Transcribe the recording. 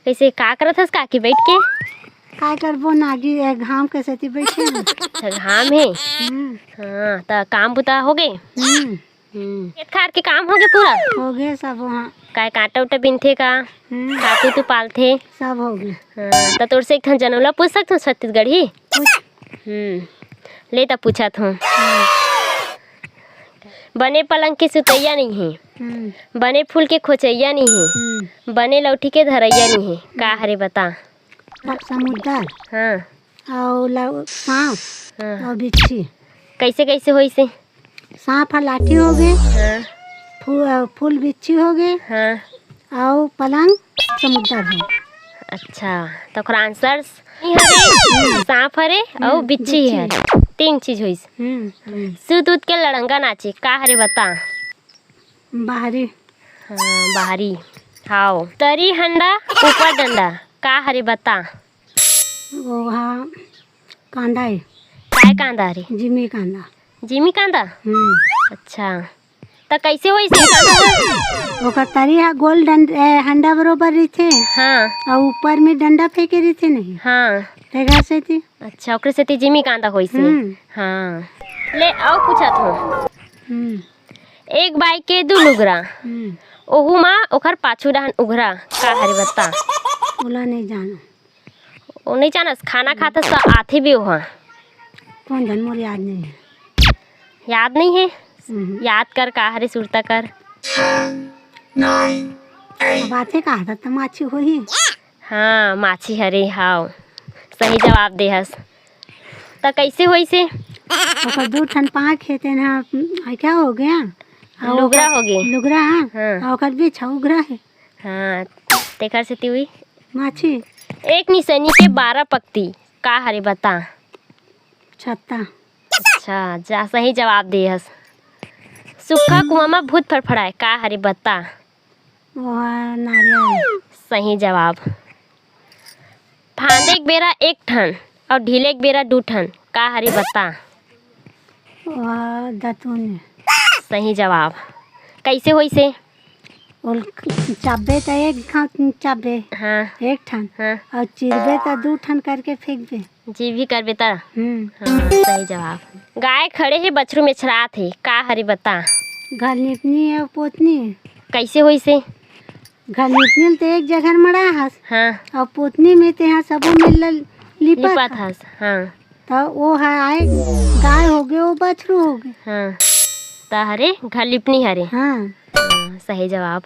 कैसे का करत हस काकी बैठ के? काय करबो नागी घाम के सेती बैठे हैं। अच्छा घाम है। हाँ तो काम बुता हो गए? खेत खार के काम हो गए पूरा? हो गए सब वहाँ। काय कांटा उटा बिनथे का? खातू तू पालथे? सब हो गए। हाँ तो तोर से एक ठन जनौला पूछ सकत हूँ छत्तीसगढ़ी? ले तब पूछत हूँ। बने पलंग के सुतैया नहीं है, बने फूल के खोचैया नहीं है, बने लौठी के धरैया नहीं है, का हरे बता? समुद्र। हाँ और सांप। हाँ। और बिच्छी। कैसे कैसे होई से? सांप लाठी हो गए। हाँ फूल बिच्छी हो गए। हाँ और पलंग समुद्र हो। अच्छा तो ओकर आंसर हरे सांप हरे और बिच्छी है, तीन चीज हुई। सूत उत के लड़ंगा नाचे, का हरे बता? बाहरी। हाँ बाहरी। हाओ तरी हंडा ऊपर डंडा, का हरे बता? वो हाँ कांदा है। काय कांदा रे? जिमी कांदा। जिमी कांदा। अच्छा तो कैसे होई से कांदा? ओकर तरी हा गोल हंडा बरोबर रही। हाँ और ऊपर में डंडा फेंके रही नहीं। हाँ तेगा से थी। अच्छा ओकरे से जिमी कांदा होई से। हाँ ले आओ पूछत हूँ। एक बाई के दू लुगरा, ओहू माँ ओकर पाछू डाहन उघरा, का हरे बता? ओला नहीं जानो। ओ नहीं जानस, खाना खाता सा आथे भी वहाँ। कौन जन मोर याद नहीं है। याद नहीं है? याद कर, का हरे सुरता कर। बातें कहा था तमाची हुई। हाँ माछी हरे। हाओ सही जवाब दे हस। तो कैसे होई से? ओकर दू ठन पाँच खेते ना क्या हो गया? लुगरा हो गए। लुगरा हाँ। और ओकर बीच उगरा है। हाँ तेकर से ती हुई माछी। एक निशानी के 12 पक्ति, का हरे बता? छत्ता। अच्छा जा सही जवाब दे हस। सूखा कुआं में भूत फड़फड़ाए, का हरे बता? नारियल। सही जवाब। फांदे एक बेरा एक ठन और ढीले एक बेरा 2 ठन, का हरे बता? दतून। सही जवाब। कैसे होई से? चाबे तो एक चाबे हाँ एक ठन हाँ और चिरबे तो 2 ठन करके फेंक दे। जी भी कर बेता। हाँ सही जवाब। गाय खड़े है बछरू में छरात है, का हरे बता? घर निपनी है पोतनी। कैसे होई से? घर निपनी तो एक जगह मड़ा हस। हाँ और पोतनी में ते सबो मिल लिपत हस। हाँ तो वो है आए गाय हो गए वो बछरू हो गए। हाँ तो हरे घर लिपनी हरे। हाँ सही जवाब।